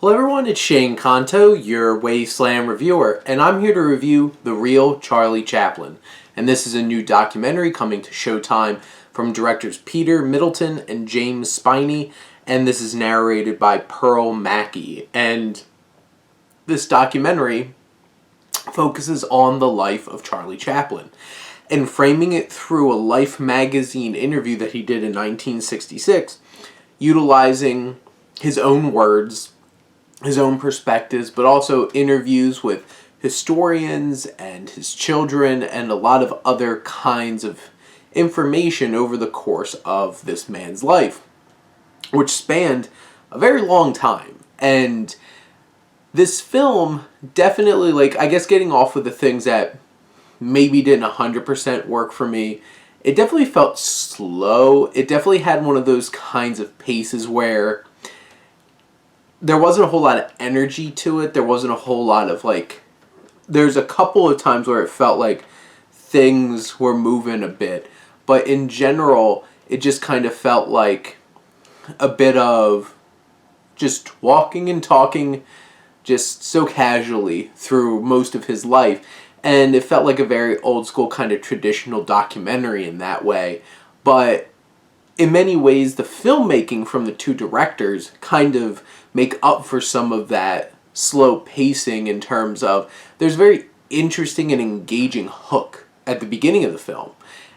Hello everyone, it's Shane Kanto, your Wasteland reviewer, and I'm here to review The Real Charlie Chaplin. And this is a new documentary coming to Showtime from directors Peter Middleton and James Spinney, and this is narrated by Pearl Mackie. And this documentary focuses on the life of Charlie Chaplin, and framing it through a Life magazine interview that he did in 1966, utilizing his own words, his own perspectives, but also interviews with historians and his children and a lot of other kinds of information over the course of this man's life, which spanned a very long time. And this film definitely, I guess getting off with the things that maybe didn't 100% work for me, it definitely felt slow. It definitely had one of those kinds of paces where there wasn't a whole lot of energy to it. There wasn't a whole lot of, there's a couple of times where it felt like things were moving a bit. But in general, it just kind of felt like a bit of just walking and talking just so casually through most of his life. And it felt like a very old school kind of traditional documentary in that way. But in many ways, the filmmaking from the two directors kind of make up for some of that slow pacing in terms of there's a very interesting and engaging hook at the beginning of the film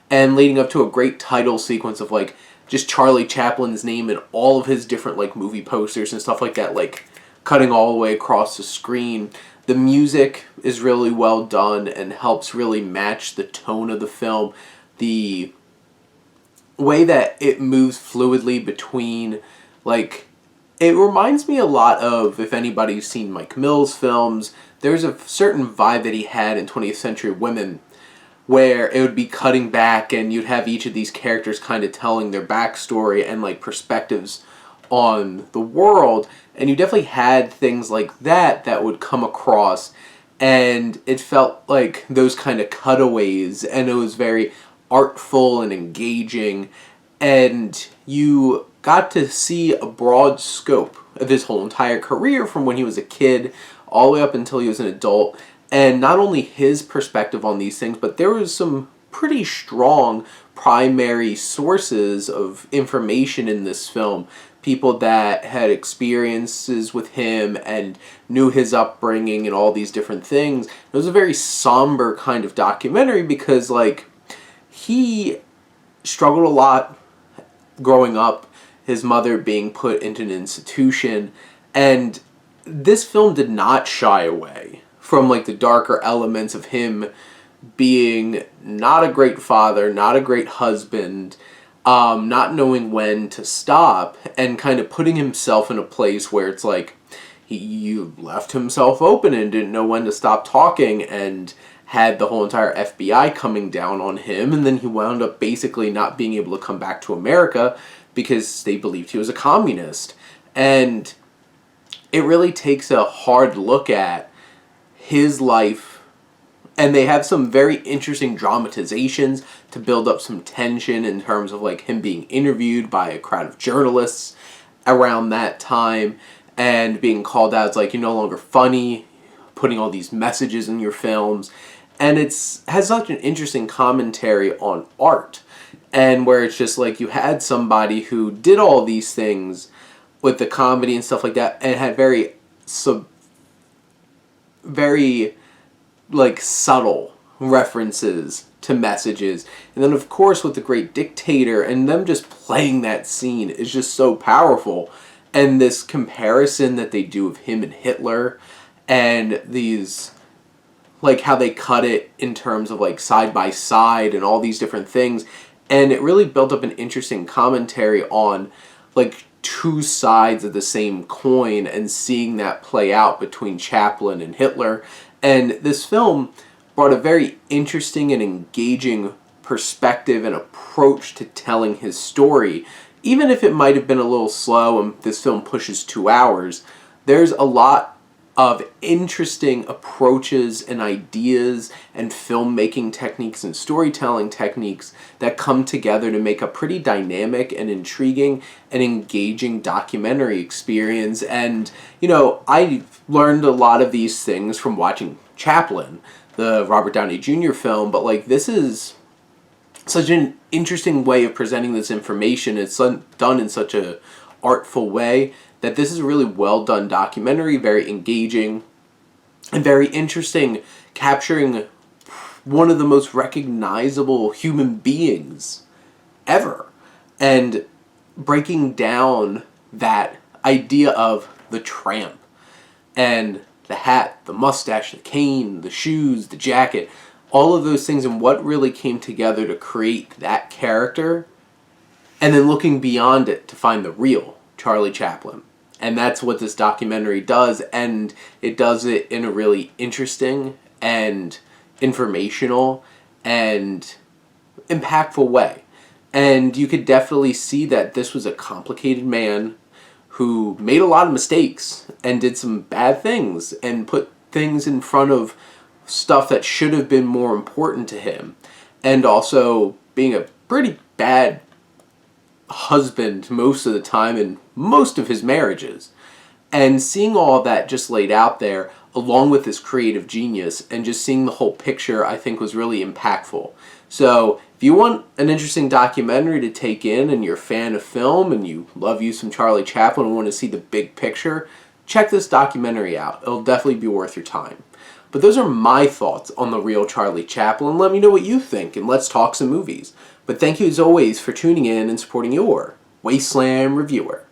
and leading up to a great title sequence of just Charlie Chaplin's name and all of his different movie posters and stuff like that, cutting all the way across the screen. The music is really well done and helps really match the tone of the film. The way that it moves fluidly between, it reminds me a lot of, if anybody's seen Mike Mills films, there's a certain vibe that he had in 20th Century Women where it would be cutting back and you'd have each of these characters kind of telling their backstory and perspectives on the world, and you definitely had things like that that would come across, and it felt like those kind of cutaways, and it was very artful and engaging, and you got to see a broad scope of his whole entire career from when he was a kid all the way up until he was an adult, and not only his perspective on these things, but there was some pretty strong primary sources of information in this film. People that had experiences with him and knew his upbringing and all these different things. It was a very somber kind of documentary because, he struggled a lot growing up, his mother being put into an institution, and this film did not shy away from, the darker elements of him being not a great father, not a great husband, not knowing when to stop, and kind of putting himself in a place where it's he left himself open and didn't know when to stop talking, and had the whole entire FBI coming down on him, and then he wound up basically not being able to come back to America because they believed he was a communist. And it really takes a hard look at his life, and they have some very interesting dramatizations to build up some tension in terms of him being interviewed by a crowd of journalists around that time and being called out as you're no longer funny, putting all these messages in your films. And it's has such an interesting commentary on art, and where it's just you had somebody who did all these things with the comedy and stuff like that, and had very subtle references to messages. And then of course with The Great Dictator, and them just playing that scene is just so powerful. And this comparison that they do of him and Hitler, and these how they cut it in terms of side by side and all these different things. And it really built up an interesting commentary on two sides of the same coin, and seeing that play out between Chaplin and Hitler. And this film brought a very interesting and engaging perspective and approach to telling his story. Even if it might have been a little slow, and this film pushes 2 hours, there's a lot of interesting approaches and ideas and filmmaking techniques and storytelling techniques that come together to make a pretty dynamic and intriguing and engaging documentary experience. And, I learned a lot of these things from watching Chaplin, the Robert Downey Jr. film, but this is such an interesting way of presenting this information. It's done in such a artful way that this is a really well done documentary, very engaging and very interesting, capturing one of the most recognizable human beings ever and breaking down that idea of the tramp and the hat, the mustache, the cane, the shoes, the jacket, all of those things, and what really came together to create that character, and then looking beyond it to find the real Charlie Chaplin. And that's what this documentary does, and it does it in a really interesting and informational and impactful way. And you could definitely see that this was a complicated man who made a lot of mistakes and did some bad things and put things in front of stuff that should have been more important to him, and also being a pretty bad husband most of the time in most of his marriages. And seeing all of that just laid out there along with this creative genius and just seeing the whole picture, I think was really impactful. So if you want an interesting documentary to take in and you're a fan of film and you love you some Charlie Chaplin and want to see the big picture, check this documentary out. It'll definitely be worth your time. But those are my thoughts on the real Charlie Chaplin. Let me know what you think, and let's talk some movies. But thank you as always for tuning in and supporting your Wasteland reviewer.